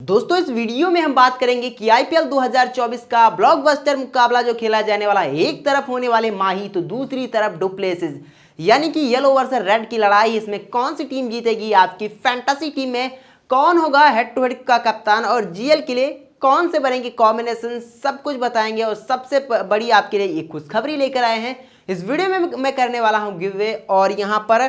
दोस्तों इस वीडियो में हम बात करेंगे कि आईपीएल 2024 का ब्लॉकबस्टर मुकाबला जो खेला जाने वाला है, एक तरफ होने वाले माही तो दूसरी तरफ डुप्लेसिस, यानी कि येलो वर्सेस रेड की लड़ाई। इसमें कौन सी टीम जीतेगी, आपकी फैंटेसी टीम में कौन होगा हेड टू हेड का कप्तान और जीएल के लिए कौन से बनेंगे कॉम्बिनेशन, सब कुछ बताएंगे। और सबसे बड़ी आपके लिए एक खुशखबरी लेकर आए हैं। इस वीडियो में मैं करने वाला हूं गिव अवे, और यहाँ पर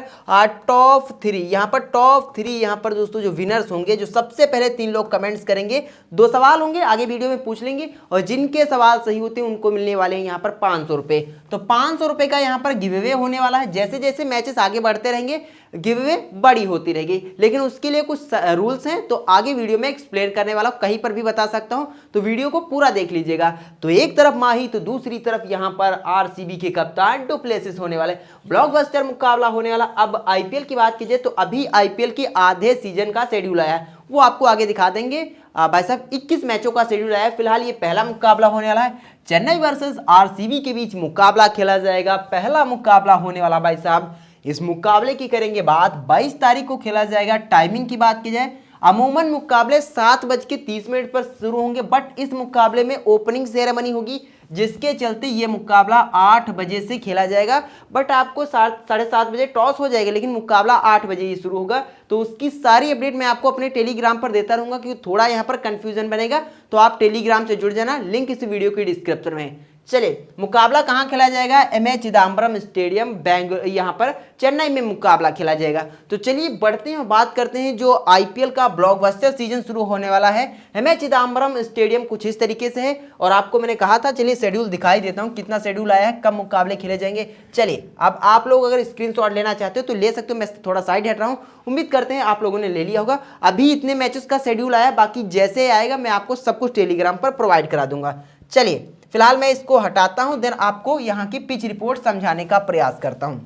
टॉप थ्री यहाँ पर दोस्तों जो विनर्स होंगे, जो सबसे पहले 3 लोग कमेंट्स करेंगे, 2 सवाल होंगे, आगे वीडियो में पूछ लेंगे, और जिनके सवाल सही होते हैं उनको मिलने वाले हैं यहाँ पर 500 रुपये। तो 500 रुपये का यहाँ पर गिव अवे होने वाला है। जैसे जैसे मैचेस आगे बढ़ते रहेंगे गिव अवे बड़ी होती रहेगी, लेकिन उसके लिए कुछ रूल्स हैं, तो आगे वीडियो में एक्सप्लेन करने वाला हूं, कहीं पर भी बता सकता हूं, तो वीडियो को पूरा देख लीजिएगा। तो एक तरफ माही तो दूसरी तरफ यहां पर आरसीबी के कप्तान डुप्लेसिस होने वाले, ब्लॉकबस्टर मुकाबला होने वाला। अब आईपीएल की बात कीजिए तो अभी आईपीएल की आधे सीजन का शेड्यूल आया है, वो आपको आगे दिखा देंगे। भाई साहब 21 मैचों का शेड्यूल आया है। फिलहाल ये पहला मुकाबला होने वाला है, चेन्नई वर्सेस आरसीबी के बीच मुकाबला खेला जाएगा। पहला मुकाबला होने वाला भाई साहब, इस मुकाबले की करेंगे बात, 22 तारीख को खेला जाएगा। टाइमिंग की बात की जाए, अमूमन मुकाबले 7:30 पर शुरू होंगे, बट इस मुकाबले में ओपनिंग सेरेमनी होगी, जिसके चलते ये मुकाबला 8 बजे से खेला जाएगा। बट आपको 7:30 बजे टॉस हो जाएगा, लेकिन मुकाबला 8 बजे ही शुरू होगा। तो उसकी सारी अपडेट मैं आपको अपने टेलीग्राम पर देता रहूंगा, क्योंकि थोड़ा यहाँ पर कंफ्यूजन बनेगा, तो आप टेलीग्राम से जुड़ जाना, लिंक इस वीडियो की डिस्क्रिप्शन में है। चलिए, मुकाबला कहां खेला जाएगा, एमए चिदम्बरम स्टेडियम बेंगलुरु, यहां पर चेन्नई में मुकाबला खेला जाएगा। तो चलिए बढ़ते हैं और बात करते हैं जो आईपीएल का ब्लॉकबस्टर सीजन शुरू होने वाला है। एमए चिदम्बरम स्टेडियम कुछ इस तरीके से है, और आपको मैंने कहा था, चलिए शेड्यूल दिखाई देता हूं, कितना शेड्यूल आया है, कब मुकाबले खेले जाएंगे। चलिए, अब आप लोग अगर स्क्रीनशॉट लेना चाहते हो तो ले सकते हो, मैं थोड़ा साइड हट रहा हूं, उम्मीद करते हैं आप लोगों ने ले लिया होगा। अभी इतने मैचेस का शेड्यूल आया, बाकी जैसे आएगा मैं आपको सब कुछ टेलीग्राम पर प्रोवाइड करा दूंगा। चलिए फिलहाल मैं इसको हटाता हूं, देन आपको यहां की पिच रिपोर्ट समझाने का प्रयास करता हूं।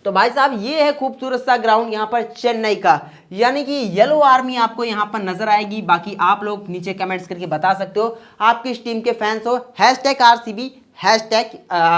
तो भाई साहब ये है खूबसूरत सा ग्राउंड यहाँ पर चेन्नई का, यानी कि येलो आर्मी आपको यहाँ पर नजर आएगी। बाकी आप लोग नीचे कमेंट्स करके बता सकते हो आप किस टीम के फैंस हो, #RCB,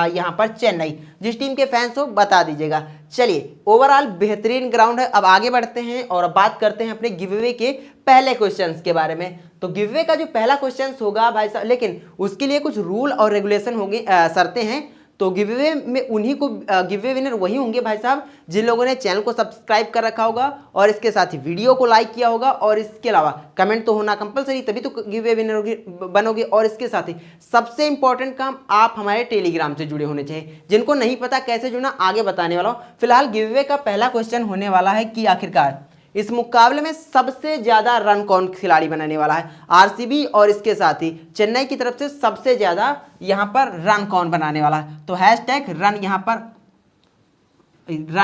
यहाँ पर चेन्नई, जिस टीम के फैंस हो बता दीजिएगा। चलिए, ओवरऑल बेहतरीन ग्राउंड है। अब आगे बढ़ते हैं और अब बात करते हैं अपने गिव अवे के पहले क्वेश्चंस के बारे में। तो गिव अवे का जो पहला क्वेश्चन होगा भाई साहब, लेकिन उसके लिए कुछ रूल और रेगुलेशन होंगे, शर्तें हैं। तो गिव अवे में उन्हीं को गिव अवे विनर वही होंगे भाई साहब जिन लोगों ने चैनल को सब्सक्राइब कर रखा होगा, और इसके साथ ही वीडियो को लाइक किया होगा, और इसके अलावा कमेंट तो होना कंपलसरी, तभी तो गिव अवे विनर बनोगे। और इसके साथ ही सबसे इंपॉर्टेंट काम, आप हमारे टेलीग्राम से जुड़े होने चाहिए। जिनको नहीं पता कैसे जुड़ना, आगे बताने वाला हूँ। फिलहाल गिव अवे का पहला क्वेश्चन होने वाला है कि आखिरकार इस मुकाबले में सबसे ज्यादा रन कौन खिलाड़ी बनाने वाला है, आरसीबी और इसके साथ ही चेन्नई की तरफ से सबसे ज्यादा यहां पर रन कौन बनाने वाला है। तो #रन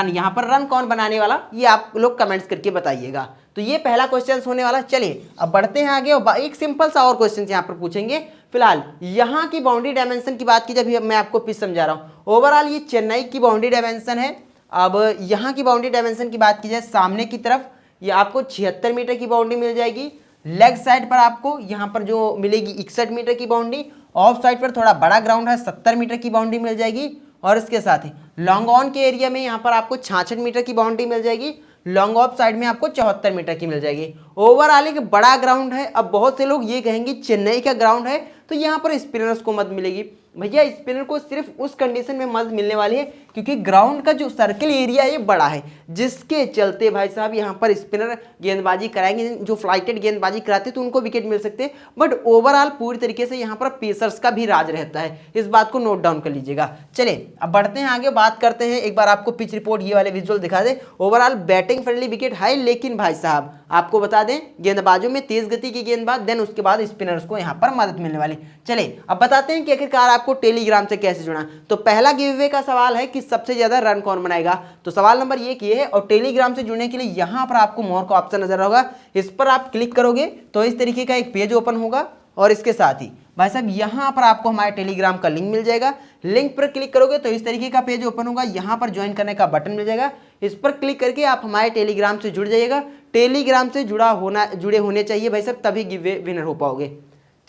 यहां पर रन कौन बनाने वाला, ये आप लोग कमेंट्स करके बताइएगा। तो ये पहला क्वेश्चन होने वाला। चलिए अब बढ़ते हैं आगे, और एक सिंपल सा और क्वेश्चन यहां पर पूछेंगे। फिलहाल यहां की बाउंड्री डायमेंशन की बात की, जब मैं आपको पिच समझा रहा हूं, ओवरऑल ये चेन्नई की बाउंड्री डायमेंशन है। अब यहां की बाउंड्री डायमेंशन की बात की जाए, सामने की तरफ ये आपको 76 मीटर की बाउंड्री मिल जाएगी। लेग साइड पर आपको यहाँ पर जो मिलेगी 61 मीटर की बाउंड्री। ऑफ साइड पर थोड़ा बड़ा ग्राउंड है, 70 मीटर की बाउंड्री मिल जाएगी। और इसके साथ ही लॉन्ग ऑन के एरिया में यहाँ पर आपको 66 मीटर की बाउंड्री मिल जाएगी। लॉन्ग ऑफ साइड में आपको 74 मीटर की मिल जाएगी। ओवरऑल एक बड़ा ग्राउंड है। अब बहुत से लोग ये कहेंगे चेन्नई का ग्राउंड है तो यहाँ पर स्पिनर्स को मत मिलेगी। भैया स्पिनर को सिर्फ उस कंडीशन में मदद मिलने वाली है क्योंकि ग्राउंड का जो सर्किल एरिया है ये बड़ा है, जिसके चलते भाई साहब यहाँ पर स्पिनर गेंदबाजी कराएंगे। जो फ्लाइटेड गेंदबाजी कराते हैं तो उनको विकेट मिल सकते हैं, बट ओवरऑल पूरी तरीके से यहाँ पर पेसर्स का भी राज रहता है। इस बात को नोट डाउन कर लीजिएगा। चलिए अब बढ़ते हैं आगे, बात करते हैं। एक बार आपको पिच रिपोर्ट ये वाले विजुअल दिखा दे। ओवरऑल बैटिंग फ्रेंडली विकेट है, लेकिन भाई साहब आपको बता दें गेंदबाजों में तेज गति की गेंदबाज, देन उसके बाद स्पिनर्स को यहाँ पर मदद मिलने वाली। चलिए अब बताते हैं कि आखिरकार आपको टेलीग्राम से कैसे जुड़ना। तो पहला गिव अवे का सवाल है कि सबसे ज्यादा रन कौन बनाएगा। तो सवाल नंबर ये है, और टेलीग्राम से जुड़ने के लिए यहां पर आपको मोर का ऑप्शन नजर होगा, इस पर आप क्लिक करोगे तो इस तरीके का एक पेज ओपन होगा। और इसके साथ ही भाई साहब यहां पर आपको हमारे टेलीग्राम का लिंक मिल जाएगा। लिंक पर क्लिक करोगे तो इस तरीके का पेज ओपन होगा। यहां पर ज्वाइन करने का बटन मिल जाएगा, इस पर क्लिक करके आप हमारे टेलीग्राम से जुड़ जाइएगा। टेलीग्राम से जुड़े होने चाहिए भाई साहब, तभी गिव अवे विनर हो पाओगे।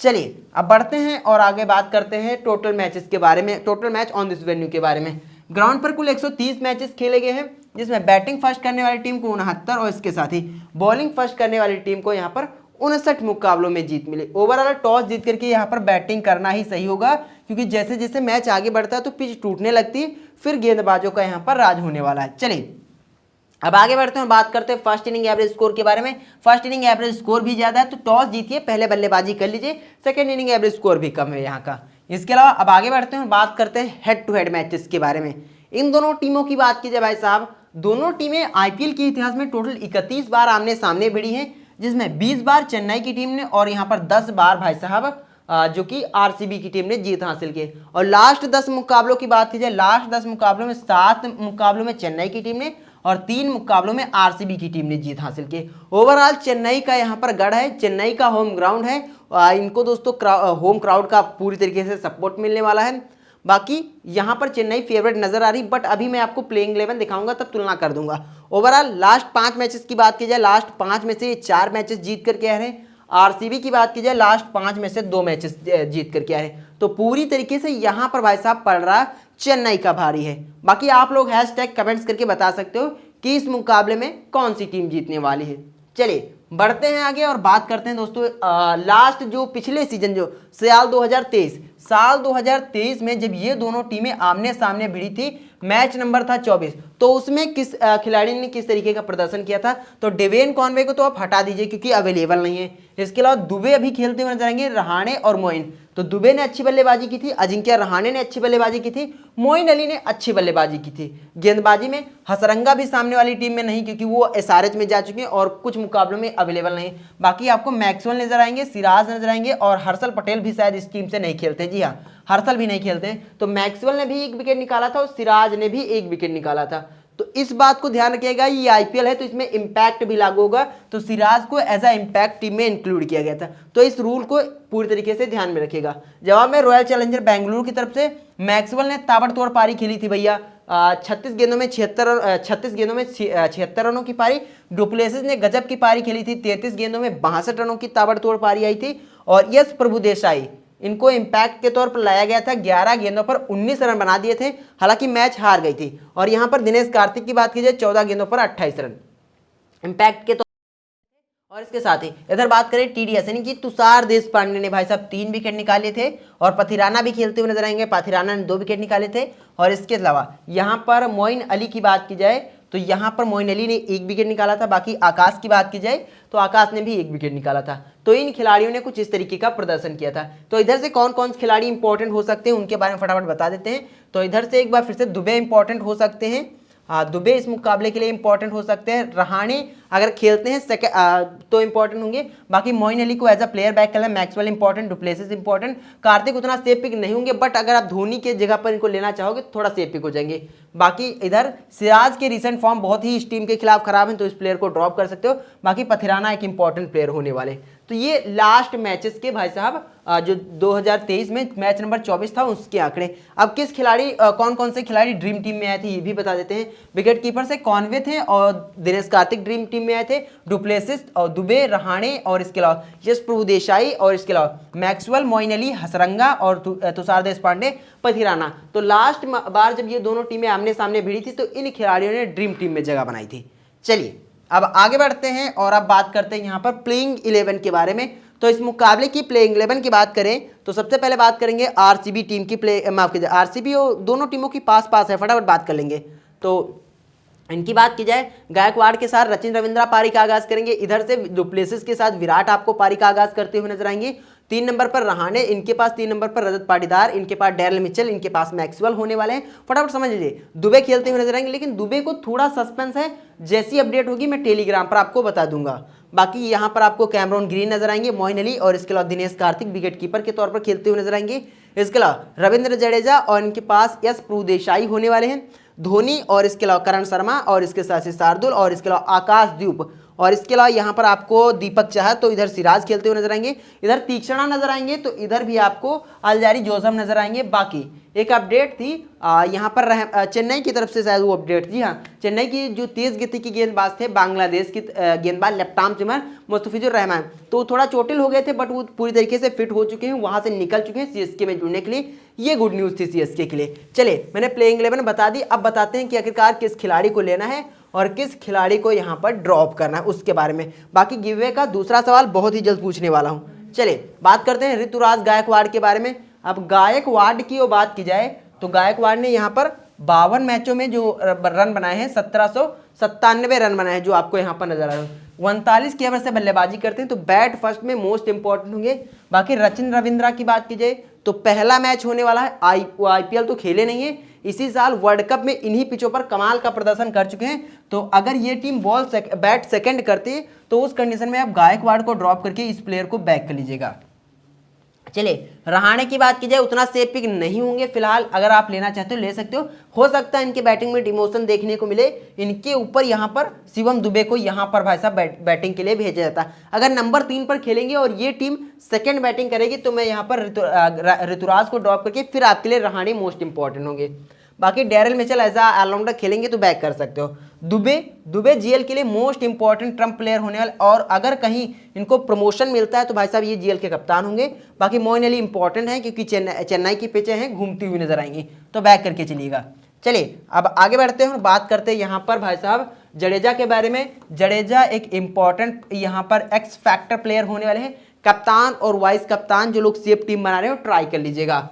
चलिए अब बढ़ते हैं और आगे बात करते हैं टोटल मैचेस के बारे में, total match on this venue के बारे में। ग्राउंड पर कुल 130 मैचेस खेले गए हैं, जिसमें बैटिंग फर्स्ट करने वाली टीम को 69 और इसके साथ ही बॉलिंग फर्स्ट करने वाली टीम को यहाँ पर 59 मुकाबलों में जीत मिली। ओवरऑल टॉस जीत करके यहाँ पर बैटिंग करना ही सही होगा, क्योंकि जैसे जैसे मैच आगे बढ़ता है तो पिच टूटने लगती है, फिर गेंदबाजों का यहाँ पर राज होने वाला है। चलिए अब आगे बढ़ते हैं, बात करते हैं फर्स्ट इनिंग एवरेज स्कोर के बारे में। फर्स्ट इनिंग एवरेज स्कोर भी ज्यादा है, तो टॉस जीतिए, पहले बल्लेबाजी कर लीजिए। सेकंड इनिंग एवरेज स्कोर भी कम है यहाँ का। इसके अलावा अब आगे बढ़ते हैं, बात करते हैं हेड टू हेड मैचेस के बारे में। इन दोनों टीमों की बात की जाए भाई साहब, दोनों टीमें आईपीएल के इतिहास में टोटल 31 बार आमने सामने भिड़ी हैं, जिसमें 20 बार चेन्नई की टीम ने और यहाँ पर 10 बार भाई साहब जो कि आरसीबी की टीम ने जीत हासिल की। और लास्ट 10 मुकाबलों की बात की जाए, लास्ट 10 मुकाबलों में 7 मुकाबलों में चेन्नई की टीम ने और 3 मुकाबलों में आरसीबी की टीम ने जीत हासिल की। ओवरऑल चेन्नई का यहाँ पर गढ़ है, चेन्नई का होम ग्राउंड है, इनको दोस्तों होम क्राउड का पूरी तरीके से सपोर्ट मिलने वाला है। बाकी यहाँ पर चेन्नई फेवरेट नजर आ रही, बट अभी मैं आपको प्लेइंग 11 दिखाऊंगा तब तुलना कर दूंगा। ओवरऑल लास्ट 5 मैचेस की बात की जाए, लास्ट 5 में से 4 मैचेस जीत करके आ रहे हैं। आरसीबी की बात की जाए, लास्ट 5 में से 2 मैचेस जीत करके आ रहे हैं। तो पूरी तरीके से यहाँ पर भाई साहब पड़ रहा चेन्नई का भारी है। बाकी आप लोग हैशटैग कमेंट्स करके बता सकते हो कि इस मुकाबले में कौन सी टीम जीतने वाली है। चलिए बढ़ते हैं आगे और बात करते हैं दोस्तों लास्ट जो पिछले सीजन जो साल 2023 में जब ये दोनों टीमें आमने सामने भिड़ी थी, मैच नंबर था 24, तो उसमें किस खिलाड़ी ने किस तरीके का प्रदर्शन किया था। तो डेवेन कॉनवे को तो आप हटा दीजिए क्योंकि अवेलेबल नहीं है। इसके अलावा दुबे अभी खेलते हुए नजर आएंगे, रहाणे और मोइन। तो दुबे ने अच्छी बल्लेबाजी की थी, अजिंक्य रहाणे ने अच्छी बल्लेबाजी की थी, मोइन अली ने अच्छी बल्लेबाजी की थी। गेंदबाजी में हसरंगा भी सामने वाली टीम में नहीं, क्योंकि वो एसआरएच में जा चुके हैं और कुछ मुकाबलों में अवेलेबल नहीं। बाकी आपको मैक्सवेल नजर आएंगे, सिराज नजर आएंगे और हर्षल पटेल भी शायद इस टीम से नहीं खेलते। जी हाँ, हर्षल भी नहीं खेलते हैं। तो मैक्सवेल ने भी 1 विकेट निकाला था और सिराज ने भी 1 विकेट निकाला था। तो इस बात को ध्यान रखिएगा, ये आईपीएल है तो इसमें इंपैक्ट भी लागू होगा, तो सिराज को एज अ इंपैक्ट टीम में इंक्लूड किया गया था। तो इस रूल को पूरी तरीके से ध्यान में रखिएगा। जवाब में रॉयल चैलेंजर बेंगलुरु की तरफ से मैक्सवेल ने ताबड़तोड़ पारी खेली थी भैया, 36 गेंदों में 76 रनों की पारी। डुप्लेसिस ने गजब की पारी खेली थी, 33 गेंदों में 62 रनों की ताबड़तोड़ पारी आई थी। और यस प्रभुदेसाई, इनको इंपैक्ट के तौर पर लाया गया था, 11 गेंदों पर 19 रन बना दिए थे, हालांकि मैच हार गई थी। और यहां पर दिनेश कार्तिक की बात की जाए, 14 गेंदों पर 28 रन इंपैक्ट के तौर। और इसके साथ ही इधर बात करें टीडीएस यानी कि तुषार देशपांडे ने भाई साहब 3 विकेट निकाले थे और पथिराना भी खेलते हुए नजर आएंगे, पथिराना ने 2 विकेट निकाले थे। और इसके अलावा यहाँ पर मोइन अली की बात की जाए तो यहाँ पर मोइन अली ने 1 विकेट निकाला था। बाकी आकाश की बात की जाए तो आकाश ने भी 1 विकेट निकाला था। तो इन खिलाड़ियों ने कुछ इस तरीके का प्रदर्शन किया था। तो इधर से कौन कौन से खिलाड़ी इंपॉर्टेंट हो सकते हैं उनके बारे में फटाफट बता देते हैं। तो इधर से एक बार फिर से दुबे इंपॉर्टेंट हो सकते हैं, दुबे इस मुकाबले के लिए इंपॉर्टेंट हो सकते हैं। रहाणे अगर खेलते हैं तो इंपॉर्टेंट होंगे। बाकी मोइन अली को एज अ प्लेयर बैक करना, Maxwell important, du Plessis important, Kartik उतना सेफ पिक नहीं होंगे, बट अगर आप धोनी के जगह पर इनको लेना चाहोगे तो थोड़ा सेफ पिक हो जाएंगे। बाकी इधर सिराज के रिसेंट फॉर्म बहुत ही इस टीम के खिलाफ खराब है, तो इस प्लेयर को ड्रॉप कर सकते हो। बाकी पथिराना एक इंपॉर्टेंट प्लेयर होने वाले। तो ये लास्ट मैचेस के भाई साहब जो 2023 में मैच नंबर 24 था उसके आंकड़े। अब किस खिलाड़ी कौन कौन से खिलाड़ी ड्रीम टीम में आए थे ये भी बता देते हैं। विकेट कीपर से कॉनवे थे और दिनेश कार्तिक ड्रीम टीम में आए थे, डुप्लेसिस और दुबे, रहाणे और इसके अलावा यश प्रभुदेसाई और इसके अलावा मैक्सवेल, मोइन अली, हसरंगा और तुषार देशपांडे, पथिराना। तो लास्ट बार जब ये दोनों टीमें आमने सामने भिड़ी थी तो इन खिलाड़ियों ने ड्रीम टीम में जगह बनाई थी। चलिए अब आगे बढ़ते हैं और अब बात करते हैं यहाँ पर प्लेइंग 11 के बारे में। तो इस मुकाबले की प्लेइंग 11 की बात करें तो सबसे पहले बात करेंगे आरसीबी टीम की माफ कीजिए, आरसीबी और दोनों टीमों की पास पास है, फटाफट बात कर लेंगे। तो इनकी बात की जाए, गायकवाड़ के साथ सचिन रविंद्रा पारी का आगाज करेंगे। इधर से डुप्लेसिस के साथ विराट आपको पारी का आगाज करते हुए नजर आएंगे। 3 नंबर पर रहाणे, इनके पास 3 नंबर पर रजत पाटीदार, इनके पास डेरिल मिचेल, इनके पास मैक्सवेल होने वाले हैं। फटाफट समझ लीजिए, दुबे खेलते हुए नजर आएंगे, लेकिन दुबे को थोड़ा सस्पेंस है, जैसी अपडेट होगी मैं टेलीग्राम पर आपको बता दूंगा। बाकी यहाँ पर आपको कैमरॉन ग्रीन नजर आएंगे, मोइन अली और इसके अलावा दिनेश कार्तिक विकेट कीपर के तौर पर खेलते हुए नजर आएंगे। इसके अलावा रविंद्र जडेजा और इनके पास यश प्रभुदेसाई होने वाले हैं। धोनी और इसके अलावा करण शर्मा और इसके साथ शार्दुल और इसके अलावा आकाशदीप और इसके अलावा यहाँ पर आपको दीपक चाहर, तो इधर सिराज खेलते हुए नजर आएंगे। इधर तीक्ष्णा नजर आएंगे, तो इधर भी आपको अलजारी जोसम नजर आएंगे। बाकी एक अपडेट थी यहाँ पर चेन्नई की तरफ से शायद वो अपडेट थी, हाँ, चेन्नई की जो तेज गति की गेंदबाज थे बांग्लादेश की गेंदबाज लेफ्टाम चिमर मुस्तफिजुर रहमान, तो थोड़ा चोटिल हो गए थे, बट वो पूरी तरीके से फिट हो चुके हैं, वहां से निकल चुके हैं सीएसके में जुड़ने के लिए। ये गुड न्यूज़ थी सीएसके के लिए। चलिए मैंने प्लेइंग 11 बता दी, अब बताते हैं कि आखिरकार किस खिलाड़ी को लेना है और किस खिलाड़ी को यहाँ पर ड्रॉप करना है उसके बारे में। बाकी गिव अवे का दूसरा सवाल बहुत ही जल्द पूछने वाला हूँ। चलिए बात करते हैं ऋतुराज गायकवाड़ के बारे में। अब गायकवाड़ की वो बात की जाए तो गायकवाड़ ने यहाँ पर 52 मैचों में जो रन बनाए हैं 1797 रन बनाए हैं, जो आपको यहाँ पर नजर आ रहा है। 39 की ओवर से बल्लेबाजी करते हैं, तो बैट फर्स्ट में मोस्ट इंपॉर्टेंट होंगे। बाकी रचिन रविंद्रा की बात की जाए तो पहला मैच होने वाला है, आईपीएल तो खेले नहीं है, इसी साल वर्ल्ड कप में इन्हीं पिचों पर कमाल का प्रदर्शन कर चुके हैं। तो अगर ये टीम बैट सेकंड करती है तो उस कंडीशन में आप गायकवाड़ को ड्रॉप करके इस प्लेयर को बैक कर लीजिएगा। चलिए रहाणे की बात की जाए उतना सेफ पिक नहीं होंगे फिलहाल, अगर आप लेना चाहते हो ले सकते हो सकता है इनके बैटिंग में डिमोशन देखने को मिले। इनके ऊपर यहाँ पर शिवम दुबे को यहाँ पर भाई साहब बैटिंग के लिए भेजा जाता है। अगर नंबर 3 पर खेलेंगे और ये टीम सेकंड बैटिंग करेगी तो मैं यहाँ पर ऋतुराज को ड्रॉप करके फिर आपके लिए रहाणे मोस्ट इंपॉर्टेंट होंगे। बाकी डेरिल मिचेल एज ऑलराउंडर खेलेंगे तो बैक कर सकते हो। दुबे जीएल के लिए मोस्ट इंपॉर्टेंट ट्रम्प प्लेयर होने वाले, और अगर कहीं इनको प्रमोशन मिलता है तो भाई साहब ये जीएल के कप्तान होंगे। बाकी मोइन अली इंपॉर्टेंट है क्योंकि चेन्नई की पिचें हैं, घूमती हुई नजर आएंगी, तो बैक करके चलिएगा। चलिए अब आगे बढ़ते हैं और बात करते हैं यहाँ पर भाई साहब जडेजा के बारे में। जडेजा एक इंपॉर्टेंट यहाँ पर एक्स फैक्टर प्लेयर होने वाले हैं। कप्तान और वाइस कप्तान जो लोग सेफ टीम बना रहे हो ट्राई कर लीजिएगा।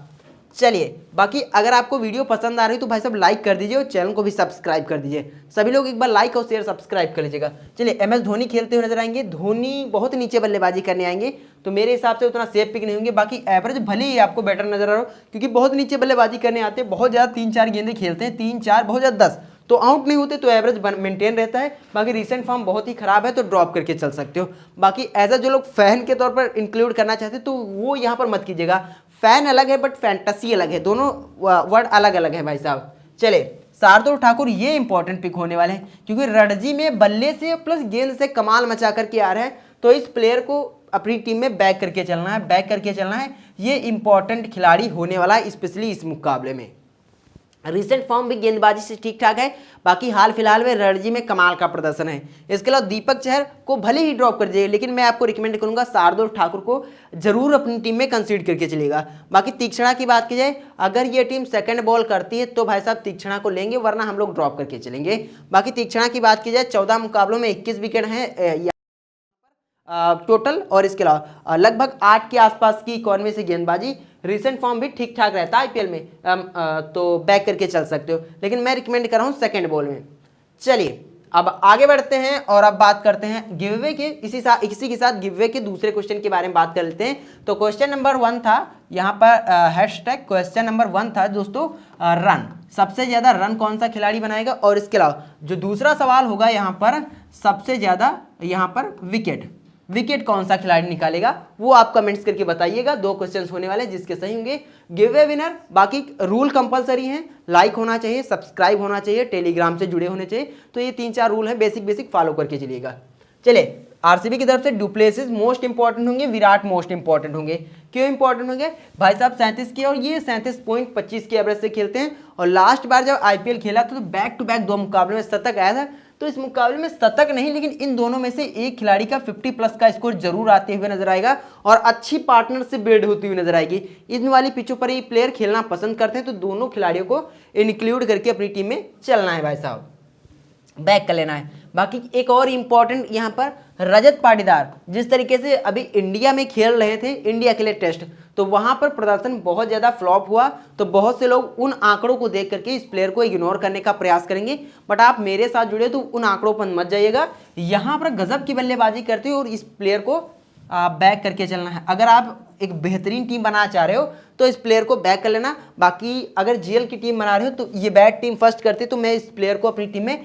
चलिए बाकी अगर आपको वीडियो पसंद आ रही है तो भाई साहब लाइक कर दीजिए और चैनल को भी सब्सक्राइब कर दीजिए। सभी लोग एक बार लाइक और शेयर सब्सक्राइब कर लीजिएगा। चलिए एमएस धोनी खेलते हुए नजर आएंगे। धोनी बहुत नीचे बल्लेबाजी करने आएंगे तो मेरे हिसाब से उतना सेफ पिक नहीं होंगे। बाकी एवरेज भले ही आपको बेटर नजर आ रहा हो क्योंकि बहुत नीचे बल्लेबाजी करने आते हैं, बहुत ज़्यादा 3-4 गेंदें खेलते हैं, 3-4 बहुत ज़्यादा 10 तो आउट नहीं होते, तो एवरेज मेंटेन रहता है। बाकी रिसेंट फॉर्म बहुत ही खराब है तो ड्रॉप करके चल सकते हो। बाकी एज अ जो लोग फैन के तौर पर इंक्लूड करना चाहते हैं तो वो यहाँ पर मत कीजिएगा। फैन अलग है बट फैंटेसी अलग है, दोनों वर्ड अलग अलग है भाई साहब। चले शार्दुल ठाकुर ये इंपॉर्टेंट पिक होने वाले हैं क्योंकि रणजी में बल्ले से प्लस गेंद से कमाल मचा करके आ रहे हैं, तो इस प्लेयर को अपनी टीम में बैक करके चलना है। ये इंपॉर्टेंट खिलाड़ी होने वाला है स्पेशली इस मुकाबले में। रिसेंट फॉर्म भी गेंदबाजी से ठीक ठाक है। बाकी हाल फिलहाल में रणजी में कमाल का प्रदर्शन है। इसके अलावा दीपक चहर को भले ही ड्रॉप कर दीजिए, लेकिन मैं आपको रिकमेंड करूंगा शार्दुल ठाकुर को जरूर अपनी टीम में कंसीडर करके चलेगा। बाकी तीक्ष्णा की बात की जाए, अगर ये टीम सेकंड बॉल करती है तो भाई साहब तीक्ष्णा को लेंगे, वरना हम लोग ड्रॉप करके चलेंगे। बाकी तीक्ष्णा की बात की जाए 14 मुकाबलों में 21 विकेट हैं टोटल, और इसके अलावा लगभग 8 के आसपास की इकॉनमी से गेंदबाजी। रिसेंट फॉर्म भी ठीक ठाक रहता है आईपीएल में, तो बैक करके चल सकते हो, लेकिन मैं रिकमेंड कर रहा हूँ सेकंड बॉल में। चलिए अब आगे बढ़ते हैं और अब बात करते हैं गिवअवे के। इसी के साथ गिवअवे के दूसरे क्वेश्चन के बारे में बात कर लेते हैं। तो क्वेश्चन नंबर 1 था यहाँ पर हैशटैग क्वेश्चन नंबर 1 था दोस्तों, रन सबसे ज्यादा रन कौन सा खिलाड़ी बनाएगा, और इसके अलावा जो दूसरा सवाल होगा यहाँ पर सबसे ज्यादा यहाँ पर विकेट कौन सा खिलाड़ी निकालेगा, वो आप कमेंट्स करके बताइएगा। 2 क्वेश्चंस होने वाले जिसके सही होंगे गिव अवे विनर। बाकी रूल कंपलसरी है, लाइक होना चाहिए, सब्सक्राइब होना चाहिए, टेलीग्राम से जुड़े होने चाहिए, तो ये 3-4 रूल है बेसिक फॉलो करके चलिएगा। चलिए आरसीबी की तरफ से डुप्लेसिस मोस्ट इंपॉर्टेंट होंगे, विराट मोस्ट इंपॉर्टेंट होंगे। क्यों इंपॉर्टेंट होंगे भाई साहब? 37 के और ये 37.25 के एवरेज से खेलते हैं, और लास्ट बार जब आईपीएल खेला तो बैक टू बैक 2 मुकाबले में शतक आया था। तो इस मुकाबले में शतक नहीं, लेकिन इन दोनों में से एक खिलाड़ी का 50+ का स्कोर जरूर आते हुए नजर आएगा और अच्छी पार्टनरशिप बिल्ड होती हुई नजर आएगी। इन वाली पिचों पर ये प्लेयर खेलना पसंद करते हैं, तो दोनों खिलाड़ियों को इंक्लूड करके अपनी टीम में चलना है भाई साहब, बैक कर लेना है। बाकी एक और इंपॉर्टेंट यहाँ पर रजत पाटीदार, जिस तरीके से अभी इंडिया में खेल रहे थे इंडिया के लिए टेस्ट, तो वहां पर प्रदर्शन बहुत ज्यादा फ्लॉप हुआ, तो बहुत से लोग उन आंकड़ों को देख करके इस प्लेयर को इग्नोर करने का प्रयास करेंगे। बट आप मेरे साथ जुड़े तो उन आंकड़ों पर मत जाइएगा, यहाँ पर गजब की बल्लेबाजी करते हो और इस प्लेयर को बैक करके चलना है। अगर आप एक बेहतरीन टीम बनाना चाह रहे हो तो इस प्लेयर को बैक कर लेना। बाकी अगर जीएल की टीम बना रहे हो तो ये बैट टीम फर्स्ट करती है, तो मैं इस प्लेयर को अपनी टीम में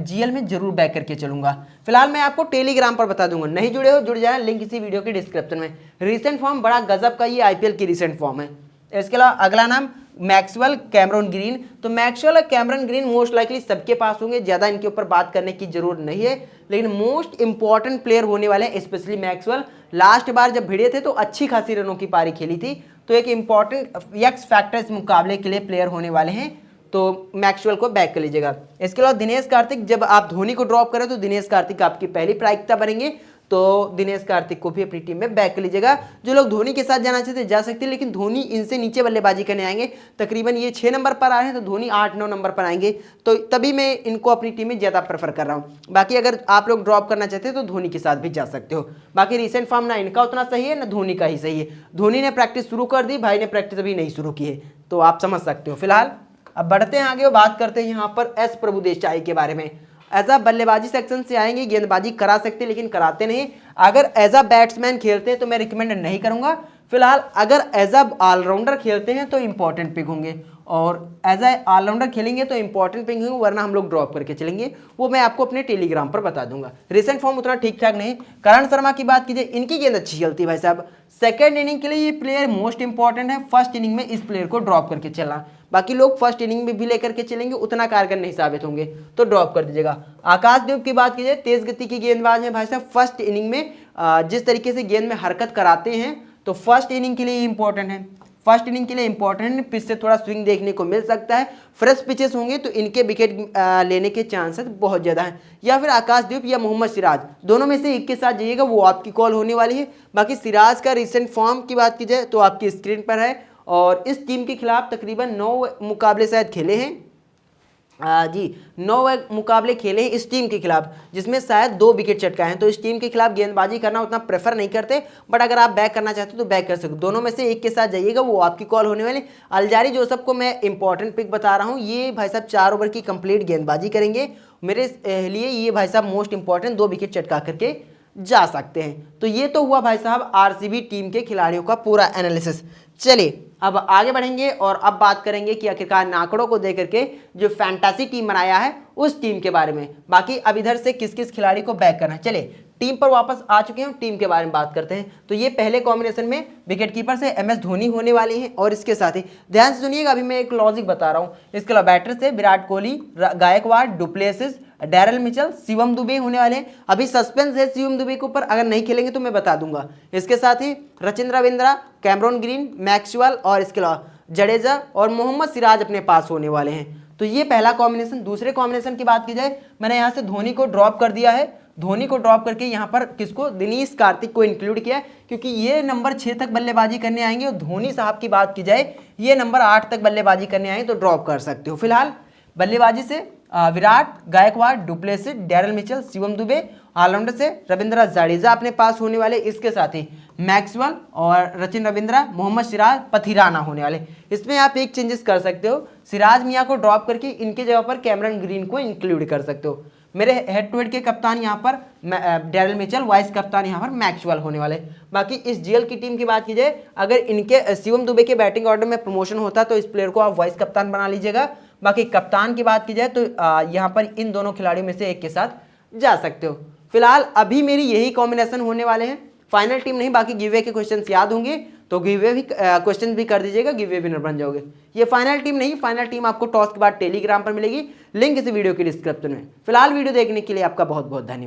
जीएल में जरूर बैक करके चलूंगा। फिलहाल मैं आपको टेलीग्राम पर बता दूंगा, नहीं जुड़े हो जुड़ जाए, लिंक इसी वीडियो के डिस्क्रिप्शन में। रिसेंट फॉर्म बड़ा गजब का ये आईपीएल की रिसेंट फॉर्म है। इसके अलावा अगला नाम मैक्सवेल कैमरन ग्रीन, तो मैक्सवेल और कैमरन ग्रीन मोस्ट लाइकली सबके पास होंगे, ज़्यादा इनके ऊपर बात करने की जरूरत नहीं है, लेकिन मोस्ट इंपॉर्टेंट प्लेयर होने वाले हैं स्पेशली मैक्सवेल। लास्ट बार जब भिड़े थे तो अच्छी खासी रनों की पारी खेली थी, तो एक इंपॉर्टेंट एक्स फैक्टर इस मुकाबले के लिए प्लेयर होने वाले हैं, तो मैक्सवेल को बैक कर लीजिएगा। इसके अलावा दिनेश कार्तिक, जब आप धोनी को ड्रॉप करें तो दिनेश कार्तिक आपकी पहली प्राथमिकता बनेंगे। तो दिनेश कार्तिक को भी अपनी टीम में बैक कर लीजिएगा। जो लोग धोनी के साथ जाना चाहते हैं जा सकते हैं, लेकिन धोनी इनसे नीचे बल्लेबाजी करने आएंगे, तकरीबन ये 6 नंबर पर आ रहे हैं तो धोनी 8-9 नंबर पर आएंगे, तो तभी मैं इनको अपनी टीम में ज़्यादा प्रेफर कर रहा हूँ। बाकी अगर आप लोग ड्रॉप करना चाहते हैं तो धोनी के साथ भी जा सकते हो। बाकी रिसेंट फॉर्म ना इनका उतना सही है ना धोनी का ही सही है। धोनी ने प्रैक्टिस शुरू कर दी, भाई ने प्रैक्टिस अभी नहीं शुरू की है, तो आप समझ सकते हो। फिलहाल अब बढ़ते हैं आगे और बात करते हैं यहाँ पर एस प्रभुदेसाई के बारे में। एज अ बल्लेबाजी सेक्शन से आएंगे, गेंदबाजी करा सकते हैं लेकिन कराते नहीं। अगर एज अ बैट्समैन खेलते हैं तो मैं रिकमेंड नहीं करूंगा। फिलहाल अगर एज अ ऑलराउंडर खेलते हैं तो इंपॉर्टेंट पिक होंगे, और एज अ ऑलराउंडर खेलेंगे तो इंपॉर्टेंट पिक होंगे, वरना हम लोग ड्रॉप करके चलेंगे, वो मैं आपको अपने टेलीग्राम पर बता दूंगा। रिसेंट फॉर्म उतना ठीक ठाक नहीं। करण शर्मा की बात कीजिए, इनकी गेंद अच्छी चलती है भाई साहब। सेकेंड इनिंग के लिए ये प्लेयर मोस्ट इंपॉर्टेंट है, फर्स्ट इनिंग में इस प्लेयर को ड्रॉप करके चलना। बाकी लोग फर्स्ट इनिंग में भी लेकर के चलेंगे, उतना कारगर नहीं साबित होंगे, तो ड्रॉप कर दीजिएगा। आकाशदीप की बात कीजिए, तेज गति की गेंदबाज है भाई साहब। फर्स्ट इनिंग में जिस तरीके से गेंद में हरकत कराते हैं तो फर्स्ट इनिंग के लिए इंपॉर्टेंट है, फर्स्ट इनिंग के लिए इंपॉर्टेंट है। पिच से थोड़ा स्विंग देखने को मिल सकता है, फ्रेश पिचेस होंगे तो इनके विकेट लेने के चांसेस बहुत ज़्यादा हैं। या फिर आकाशदीप या मोहम्मद सिराज, दोनों में से एक के साथ जाइएगा, वो आपकी कॉल होने वाली है। बाकी सिराज का रिसेंट फॉर्म की बात की जाए तो आपकी स्क्रीन पर है, और इस टीम के खिलाफ तकरीबन 9 मुकाबले शायद खेले हैं, जी 9 मुकाबले खेले हैं इस टीम के खिलाफ, जिसमें शायद 2 विकेट चटकाए हैं। तो इस टीम के खिलाफ गेंदबाजी करना उतना प्रेफर नहीं करते, बट अगर आप बैक करना चाहते हो तो बैक कर सकते हो। दोनों में से एक के साथ जाइएगा, वो आपकी कॉल होने वाली। अलजारी जोसेफ को मैं इंपॉर्टेंट पिक बता रहा हूँ, ये भाई साहब 4 ओवर की कंप्लीट गेंदबाजी करेंगे, मेरे लिए ये भाई साहब मोस्ट इंपॉर्टेंट, 2 विकेट चटका करके जा सकते हैं। तो ये तो हुआ भाई साहब आरसीबी टीम के खिलाड़ियों का पूरा एनालिसिस। चलिए अब आगे बढ़ेंगे और अब बात करेंगे कि आखिरकार आंकड़ों को देकर के जो फैंटासी टीम बनाया है उस टीम के बारे में। बाकी अब इधर से किस किस खिलाड़ी को बैक करना है। चलिए टीम पर वापस आ चुके हैं, टीम के बारे में बात करते हैं। तो ये पहले कॉम्बिनेशन में विकेटकीपर से MS धोनी होने वाले हैं, और इसके साथ ही ध्यान से सुनिएगा, अभी मैं एक लॉजिक बता रहा हूँ। इसके अलावा बैटर से Virat Kohli, Gaikwad, du Plessis, Daryl Mitchell, Shivam Dube होने वाले हैं। अभी सस्पेंस है शिवम दुबे के ऊपर, अगर नहीं खेलेंगे तो मैं बता दूंगा। इसके साथ ही Rachin Ravindra, Cameron Green, Maxwell, और इसके अलावा जडेजा और मोहम्मद सिराज अपने पास होने वाले हैं। तो ये पहला कॉम्बिनेशन। दूसरे कॉम्बिनेशन की बात की जाए, मैंने यहाँ से धोनी को ड्रॉप कर दिया है। धोनी को ड्रॉप करके यहाँ पर किसको, दिनेश कार्तिक को इंक्लूड किया, क्योंकि ये नंबर 6 तक बल्लेबाजी करने आएंगे, और धोनी साहब की बात की जाए ये नंबर 8 तक बल्लेबाजी करने आएंगे, तो ड्रॉप कर सकते हो। फिलहाल बल्लेबाजी से Virat, Gaikwad, du Plessis, Daryl Mitchell, Shivam Dube. Allrounder से रविंद्र जडेजा अपने पास होने वाले, इसके साथ ही मैक्सवेल और रचिन रविंद्रा, मोहम्मद सिराज, पथिराना होने वाले। इसमें आप एक चेंजेस कर सकते हो, सिराज मियां को ड्रॉप करके इनके जगह पर कैमरन ग्रीन को इंक्लूड कर सकते हो। मेरे हेड टू हेड के कप्तान यहाँ पर डैरल मिचेल, वाइस कप्तान यहाँ पर मैक्सवेल होने वाले। बाकी इस जीएल की टीम की बात की जाए, अगर इनके शिवम दुबे के बैटिंग ऑर्डर में प्रमोशन होता तो इस प्लेयर को आप वाइस कप्तान बना लीजिएगा। बाकी कप्तान की बात की जाए तो यहाँ पर इन दोनों खिलाड़ियों में से एक के साथ जा सकते हो। फिलहाल अभी मेरी यही कॉम्बिनेशन होने वाले हैं, फाइनल टीम नहीं। बाकी गिवे के क्वेश्चंस याद होंगे तो गिवे भी क्वेश्चन भी कर दीजिएगा, गिवे विनर बन जाओगे। ये फाइनल टीम नहीं, फाइनल टीम आपको टॉस के बाद टेलीग्राम पर मिलेगी, लिंक इस वीडियो के डिस्क्रिप्शन में। फिलहाल वीडियो देखने के लिए आपका बहुत बहुत धन्यवाद।